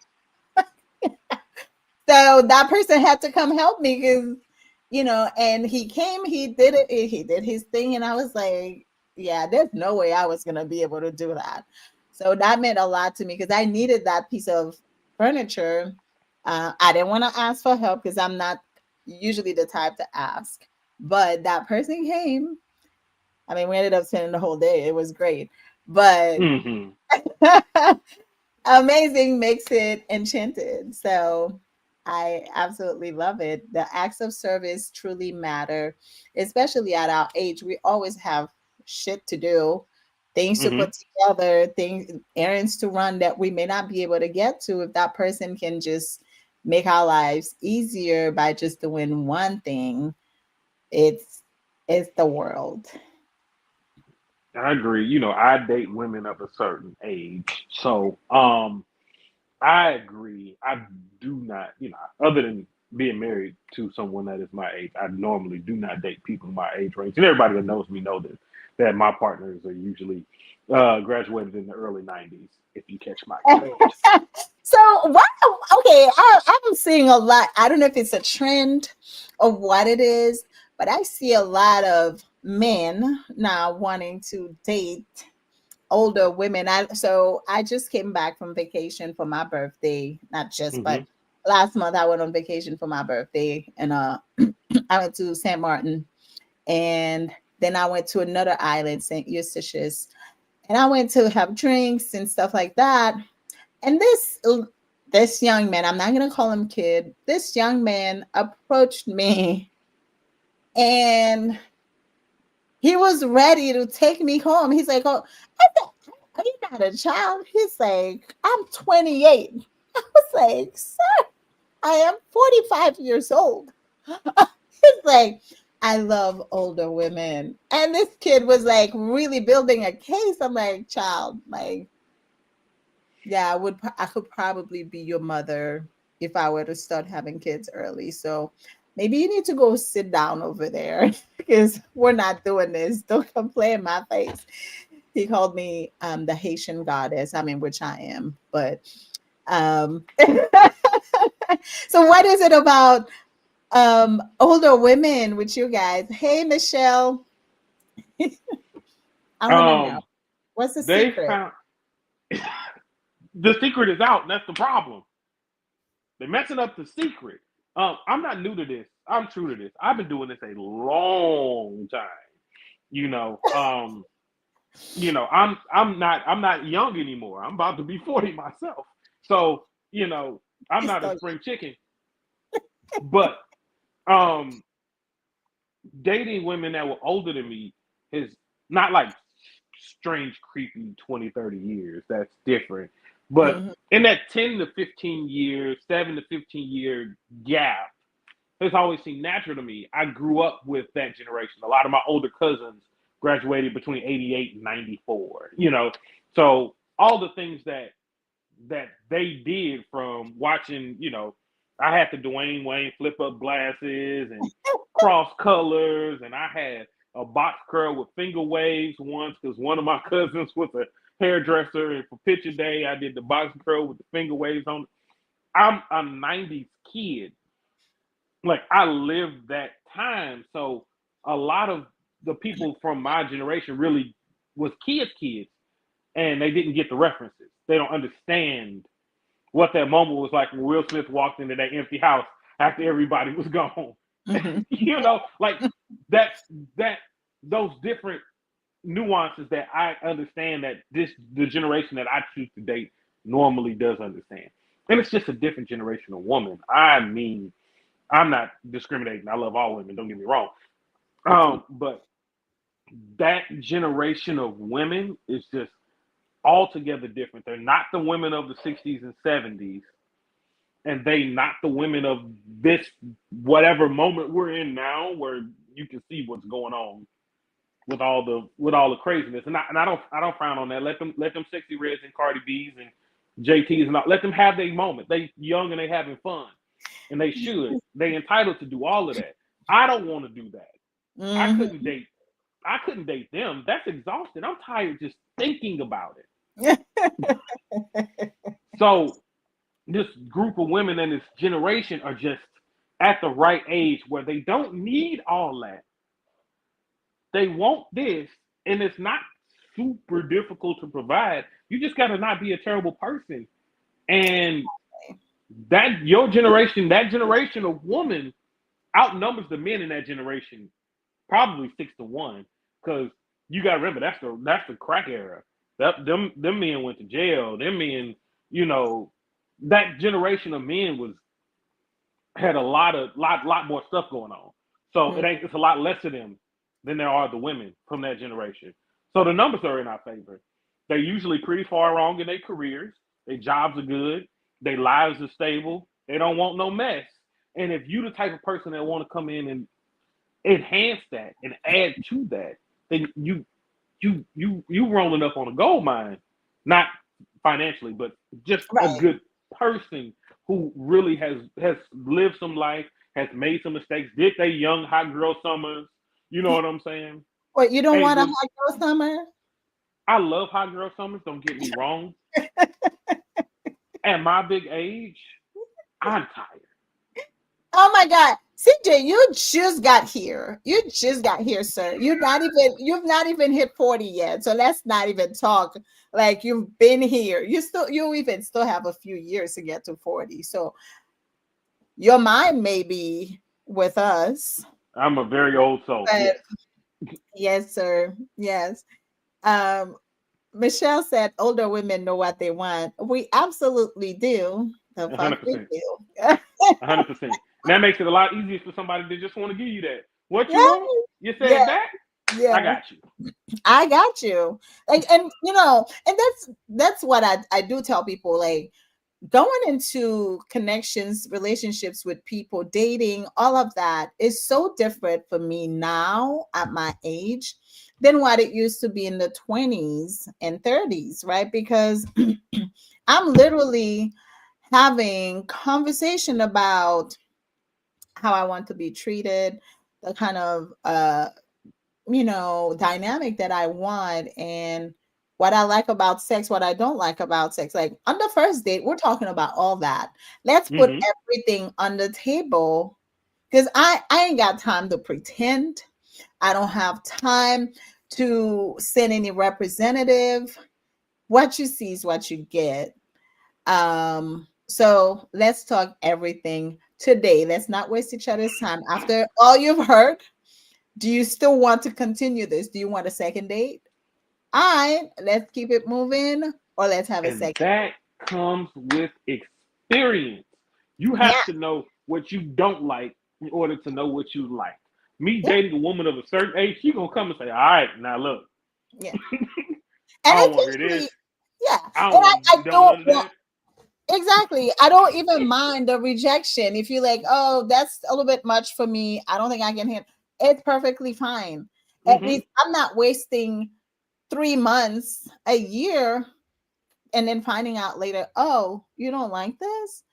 So that person had to come help me because, you know, and he came, he did it, he did his thing. And I was like, yeah, there's no way I was going to be able to do that. So that meant a lot to me because I needed that piece of furniture. I didn't want to ask for help because I'm not usually the type to ask. But that person came. I mean, we ended up spending the whole day. It was great. But Mm-hmm. amazing makes it enchanted. So I absolutely love it. The acts of service truly matter, especially at our age. We always have shit to do, things to Mm-hmm. put together, things, errands to run that we may not be able to get to if that person can just make our lives easier by just doing one thing. It's it's the world. I agree. You know, I date women of a certain age. So, I agree. I do not, you know, other than being married to someone that is my age, I normally do not date people my age range. And everybody that knows me know that my partners are usually graduated in the early '90s. If you catch my drift. So what? okay, I'm seeing a lot. I don't know if it's a trend of what it is, but I see a lot of men now wanting to date older women. I just came back from vacation for my birthday, not just, Hmm. but last month I went on vacation for my birthday, and I went to St. Martin, and then I went to another island, St. Eustatius, and I went to have drinks and stuff like that. And this young man, I'm not gonna call him kid. This young man approached me, and he was ready to take me home. He's like, "Oh, I said, are you not a child?" He's like, "I'm 28." I was like, "Sir, I am 45 years old." He's like, "I love older women." And this kid was like really building a case. I'm like, "Child, like, yeah, I could probably be your mother if I were to start having kids early. So maybe you need to go sit down over there because we're not doing this. Don't come play in my face." He called me the Haitian goddess. I mean, which I am, but so what is it about older women with you guys? Hey, Michelle, I want to know Um, what's the they secret? found the secret is out, and that's the problem. They're messing up the secret. I'm not new to this. I'm true to this. I've been doing this a long time. You know, I'm not young anymore. I'm about to be 40 myself. So, I'm It's not a so spring chicken. But um dating women that were older than me is not like strange, creepy 20, 30 years. That's different. But young. in that 10 to 15 years, 7 to 15-year gap, it's always seemed natural to me. I grew up with that generation. A lot of my older cousins graduated between 88 and 94, So all the things that they did, from watching, I had the Dwayne Wayne flip up glasses and cross colors, and I had a box curl with finger waves once because one of my cousins was a hairdresser, and for picture day, I did the box curl with the finger waves on. I'm a 90s kid. Like, I lived that time. So a lot of the people from my generation really was kids, and they didn't get the references. They don't understand what that moment was like when Will Smith walked into that empty house after everybody was gone. Mhm. Like that that those different nuances that I understand that the generation that I choose to date normally does understand. And it's just a different generation of woman. I mean, I'm not discriminating. I love all women, don't get me wrong. But that generation of women is just altogether different. They're not the women of the 60s and 70s, and they not the women of this whatever moment we're in now, where you can see what's going on with all the craziness. And I don't frown on that. Let them sexy reds and Cardi B's and JT's and all, let them have their moment. They young and they having fun, and they should. They entitled to do all of that. I don't want to do that. I Mhm. couldn't date. I couldn't date them. That's exhausting. I'm tired just thinking about it. So this group of women and this generation are just at the right age where they don't need all that. They want this, and it's not super difficult to provide. You just got to not be a terrible person. And that generation of woman outnumbers the men in that generation probably 6 to 1. Because you got to remember, that's the crack era. Them men went to jail. Them men, you know, that generation of men was had a lot more stuff going on. So it's a lot less of them than there are the women from that generation. So the numbers are in our favor. They're usually pretty far along in their careers. Their jobs are good. Their lives are stable. They don't want no mess. And if you the type of person that want to come in and enhance that and add to that, then you rolling up on a gold mine, not financially, but just a Right. good person who really has lived some life, has made some mistakes, did they young hot girl summers. You know what I'm saying? What, you don't Hey, want a when hot girl summer? I love hot girl summers, don't get me wrong. At my big age, I'm tired. Oh my God. CJ, you just got here. You just got here, sir. You've not even hit 40 yet. So let's not even talk like you've been here. You even still have a few years to get to 40. So your mind may be with us. I'm a very old soul. But Yes, yes, sir. Yes. Um, Michelle said older women know what they want. We absolutely do. The a fuck hundred we percent, do. 100%. And that makes it a lot easier for somebody to just want to give you that. What you Yeah, want? You yeah, said that. I yeah. got you. I got you. Like, and and that's what I do tell people, like going into connections, relationships with people, dating, all of that is so different for me now at my age than what it used to be in the 20s and 30s, right? Because I'm literally having conversation about how I want to be treated, the kind of dynamic that I want, and what I like about sex, what I don't like about sex. Like on the first date, we're talking about all that. Let's put Hmm. everything on the table because I ain't got time to pretend. I don't have time to send any representative. What you see is what you get. So let's talk everything today. Let's not waste each other's time. After all you've heard, do you still want to continue this? Do you want a second date? All right, let's keep it moving, or let's have a And second that comes with experience. You date. have to know what you don't like in order to know what you like. Me Yeah, dating a woman of a certain age, she gonna come and say, "All right, now look, yeah, I and don't want to hear this. essentially, yeah, I and don't want to I be done don't none of want that." exactly. I don't even mind the rejection. If you're like, oh, that's a little bit much for me, I don't think I can hit. It's perfectly fine. At Hmm. least I'm not wasting 3 months, a year, and then finding out later, oh, you don't like this.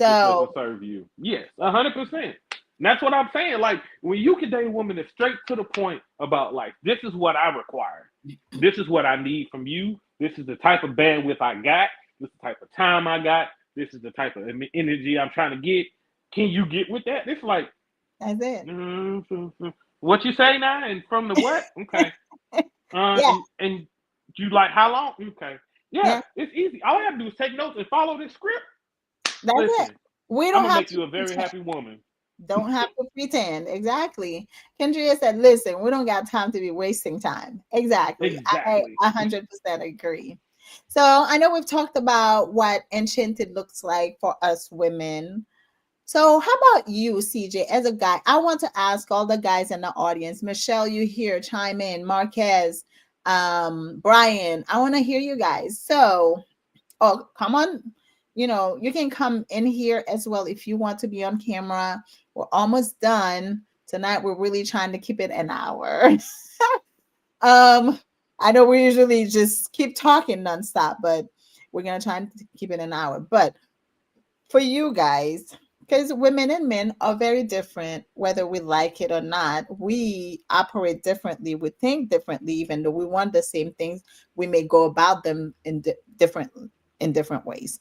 This So doesn't serve you. Yes, 100%. And that's what I'm saying. Like when you can date a woman that's straight to the point about like, this is what I require. This is what I need from you. This is the type of bandwidth I got. This is the type of time I got. This is the type of energy I'm trying to get. Can you get with that? It's like, that's it. what you say now? And from the what? Okay. Yeah, And you like how long? Okay. Yeah, yeah, it's easy. All I have to do is take notes and follow this script. that's it. Listen, We I'm don't gonna have make to you a very pretend. happy woman. Don't have to pretend. Exactly. Kendria said, listen, we don't got time to be wasting time. Exactly. I Exactly. 100% agree. So I know we've talked about what enchanted looks like for us women. So how about you, CJ, as a guy? I want to ask all the guys in the audience. Michelle, you here, chime in. Marquez, Brian, I want to hear you guys. So oh, come on. You can come in here as well if you want to be on camera. We're almost done. Tonight we're really trying to keep it an hour. um, I know we usually just keep talking nonstop, but we're gonna try and keep it an hour. But for you guys, because women and men are very different, whether we like it or not, we operate differently, we think differently, even though we want the same things, we may go about them in different ways.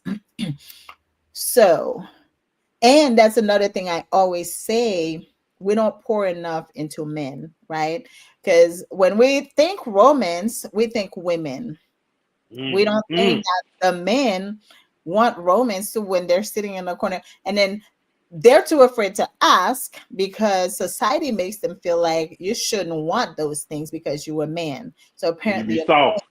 So, and that's another thing I always say, we don't pour enough into men, right? Because when we think romance, we think women. We don't think Mm. that the men want romance to when they're sitting in the corner, and then they're too afraid to ask because society makes them feel like you shouldn't want those things because you're a man. So You apparently be soft.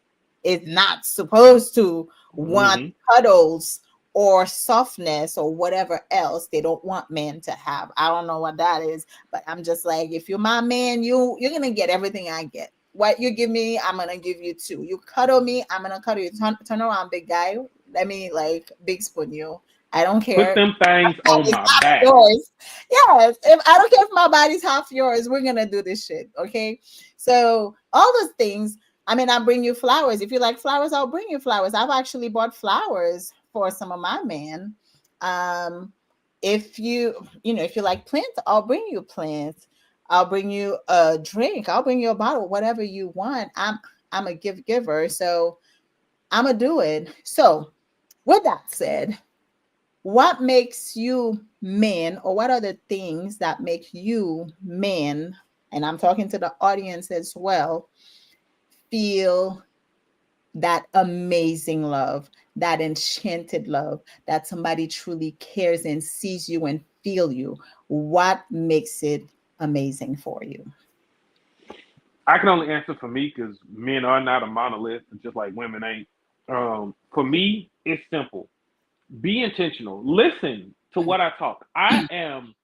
is not supposed to want Hmm. cuddles or softness or whatever else they don't want men to have. I don't know what that is, but I'm just like, if you're my man, you're gonna get everything I get. What you give me, I'm gonna give you too. You cuddle me, I'm gonna cuddle you. Turn around, big guy. Let me like big spoon you. I don't Put care. them things on Body's my half back. yours. Yes. If I don't care if my body's half yours, we're gonna do this shit. Okay. So all those things. I mean, I bring you flowers. If you like flowers, I'll bring you flowers. I've actually bought flowers for some of my men. Um, if you like plants, I'll bring you plants. I'll bring you a drink. I'll bring you a bottle, whatever you want. I'm a giver, so I'm gonna do it. So with that said, what makes you men, or what are the things that make you men, and I'm talking to the audience as well, feel that amazing love, that enchanted love, that somebody truly cares and sees you and feel you? What makes it amazing for you? I can only answer for me because men are not a monolith, just like women ain't. For me, it's simple. Be intentional. Listen to what I talk. I am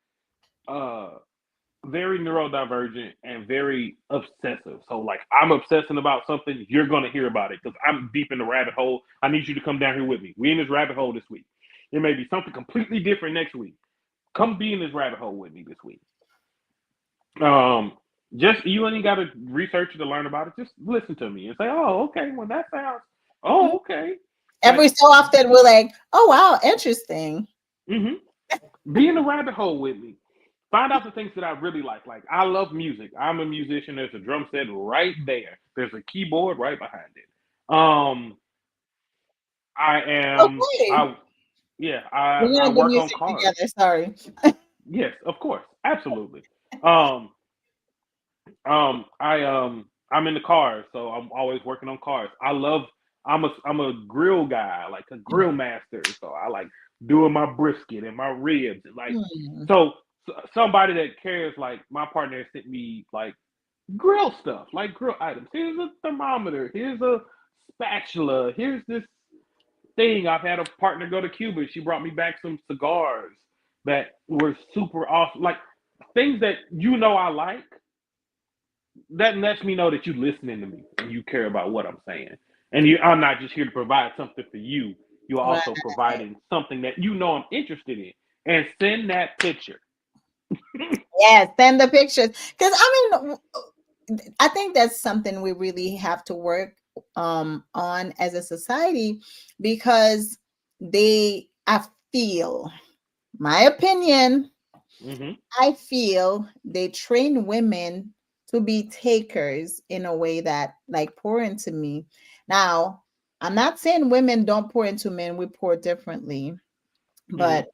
uh, very neurodivergent and very obsessive. So, like, I'm obsessing about something, you're going to hear about it because I'm deep in the rabbit hole. I need you to come down here with me. We in this rabbit hole this week. It may be something completely different next week. Come be in this rabbit hole with me this week. Um, just you ain't got to research it to learn about it. Just listen to me and say, "Oh, okay. Well, that sounds. Mhm. Oh, okay." Like, Every so often, we're like, oh, wow, interesting. be in the rabbit hole with me. Find out the things that I really like. Like, I love music. I'm a musician. There's a drum set right there. There's a keyboard right behind it. I am. Okay. I Yeah. I We're I going to do work on music cars. together. Sorry. Yes, of course, absolutely. Um, I'm in the cars, so I'm always working on cars. I'm a grill guy, like a grill master. So I like doing my brisket and my ribs and like Hmm. so, somebody that cares, like my partner sent me like grill stuff, like grill items. Here's a thermometer, here's a spatula, here's this thing. I've had a partner go to Cuba. She brought me back some cigars that were super awesome. Like things that I like, that lets me know that you're listening to me and you care about what I'm saying. And I'm not just here to provide something for you. You're Right. also providing something that I'm interested in. And send that picture. Yes, send the pictures. Because I think that's something we really have to work on as a society, because I feel, my opinion, Hmm. I feel they train women to be takers in a way that like pour into me. Now, I'm not saying women don't pour into men, we pour differently, Hmm. but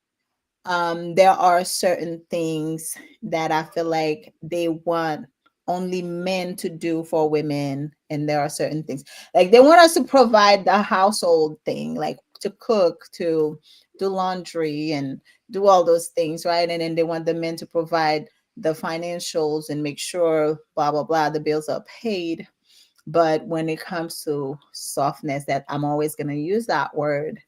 there are certain things that I feel like they want only men to do for women, and there are certain things like they want us to provide the household thing, like to cook, to do laundry, and do all those things, right? And then they want the men to provide the financials and make sure blah blah blah the bills are paid. But when it comes to softness, that I'm always going to use that word,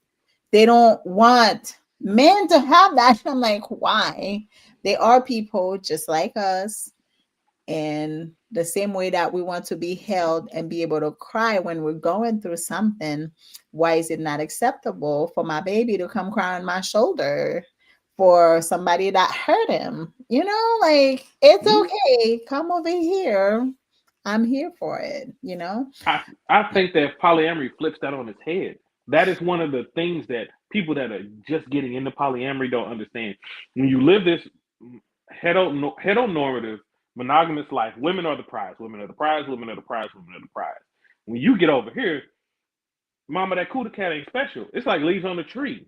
they don't want men to have that. I'm like, why? They are people just like us. And the same way that we want to be held and be able to cry when we're going through something, why is it not acceptable for my baby to come cry on my shoulder for somebody that hurt him? Like, it's Hmm. okay. Come over here. I'm here for it. I think that polyamory flips that on its head. That is one of the things that people that are just getting into polyamory don't understand. When you live this heteronormative monogamous life, women are the prize. Women are the prize. Women are the prize. Women are the prize. When you get over here, mama, that cootie cat ain't special. It's like leaves on the tree.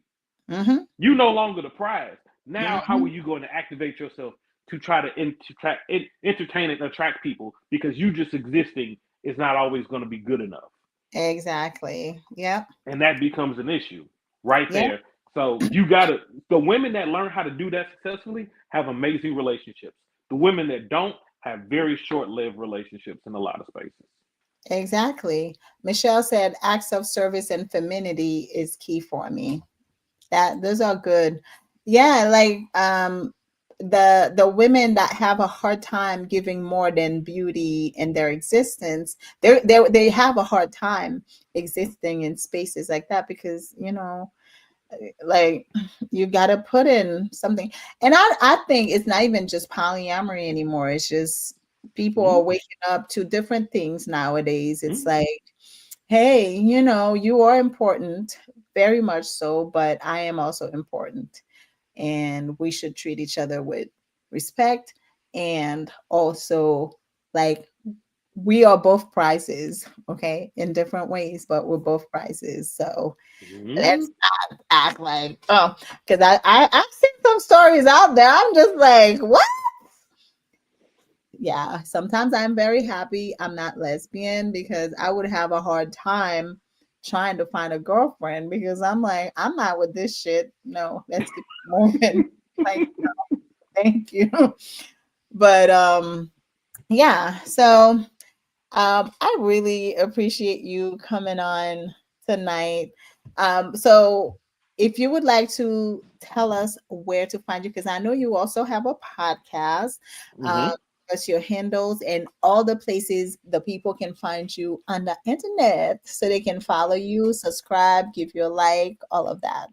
Hmm. You no longer the prize. Now, how are Hmm. you going to activate yourself to try to entertain and attract people? Because you just existing is not always going to be good enough, Exactly. Yep. and that becomes an issue right Yep. there. So you gotta the women that learn how to do that successfully have amazing relationships. The women that don't have very short-lived relationships in a lot of spaces. Exactly. Michelle said acts of service and femininity is key for me. That those are good. Yeah, like the women that have a hard time giving more than beauty in their existence, they have a hard time existing in spaces like that, because like you got to put in something. And I think it's not even just polyamory anymore. It's just people are Mm-hmm. waking up to different things nowadays. It's Mm-hmm. like, hey, you are important, very much so, but I am also important, and we should treat each other with respect, and also like we are both prizes, okay, in different ways, but we're both prizes. So let's Mhm. not act like, oh, because I've seen some stories out there. I'm just like, what? Yeah, sometimes I'm very happy I'm not lesbian because I would have a hard time trying to find a girlfriend because I'm like, I'm not with this shit. No, let's keep it moving. Like, thank you. But yeah, so I really appreciate you coming on tonight. So if you would like to tell us where to find you, because I know you also have a podcast, um, Mhm. us your handles and all the places the people can find you on the internet so they can follow you, subscribe, give you a like, all of that.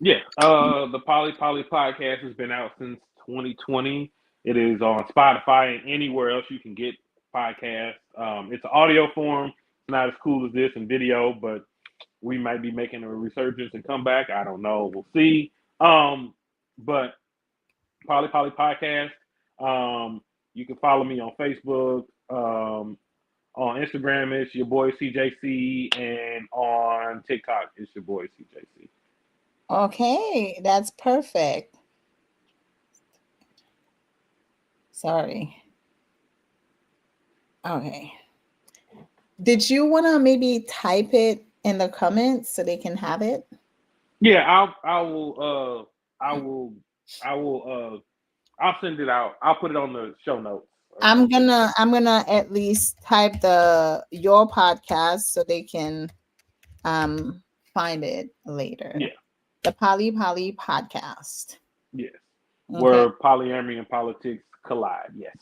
Yeah. The Poly podcast has been out since 2020. It is on Spotify and anywhere else you can get podcasts. It's an audio form. It's not as cool as this in video, but we might be making a resurgence and comeback. I don't know. We'll see. But Poly podcast. You can follow me on Facebook. On Instagram, it's your boy CJC, and on TikTok, it's your boy CJC. Okay, that's perfect. Sorry. Okay. Did you want to maybe type it in the comments so they can have it? Yeah, I will I will I'll send it out. I'll put it on the show notes or something. I'm gonna at least type the your podcast so they can um find it later. Yeah, The Poly podcast. yes. Okay. Where polyamory and politics collide. Yes.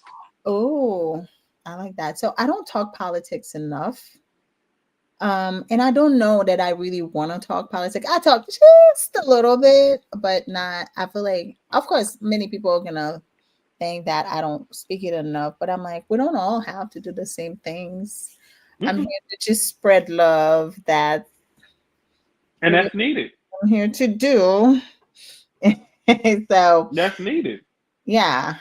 Oh, I like that. So I don't talk politics enough. And I don't know that I really want to talk politics. I talk just a little bit, but not. I feel like, of course, many people are gonna think that I don't speak it enough, but I'm like, we don't all have to do the same things. I'm Mm-mm. here to just spread love. That's And pretty much that's needed. what I'm here to do. So That's needed. yeah.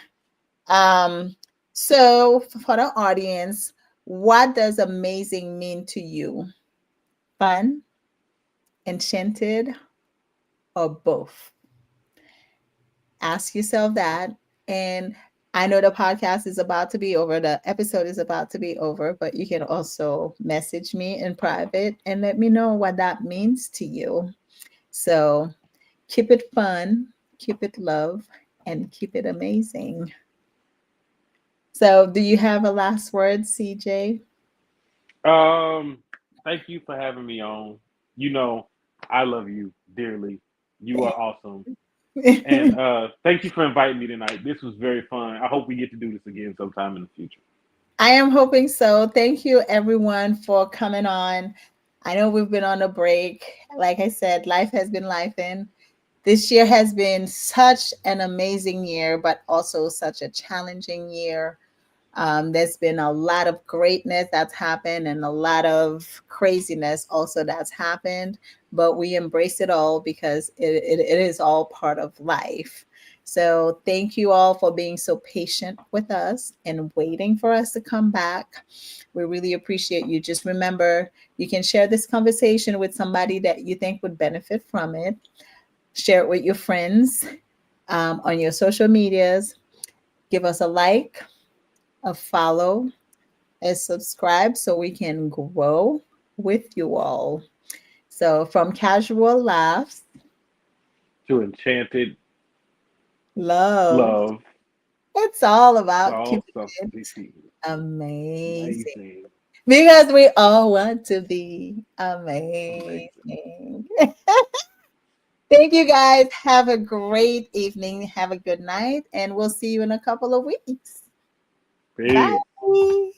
Um, so for the audience, what does amazing mean to you? Fun, enchanted, or both? Ask yourself that. And I know the podcast is about to be over, the episode is about to be over, but you can also message me in private and let me know what that means to you. So keep it fun, keep it love, and keep it amazing. So, do you have a last word, CJ? Um, Thank you for having me on. You know, I love you dearly. You are awesome. And thank you for inviting me tonight. This was very fun. I hope we get to do this again sometime in the future. I am hoping so. Thank you, everyone, for coming on. I know we've been on a break. Like I said, life has been life in. This year has been such an amazing year, but also such a challenging year. There's been a lot of greatness that's happened and a lot of craziness also that's happened, but we embrace it all because it is all part of life. So, thank you all for being so patient with us and waiting for us to come back. We really appreciate you. Just remember, you can share this conversation with somebody that you think would benefit from it. Share it with your friends on your social medias. Give us a like, a follow, and subscribe so we can grow with you all. So, from casual laughs, To Enchanted love, Love, it's all it's about all keeping it substitute. amazing Amazing. because we all want to be Amazing. amazing. Thank you guys. Have a great evening. Have a good night, and we'll see you in a couple of weeks. Peace. Bye.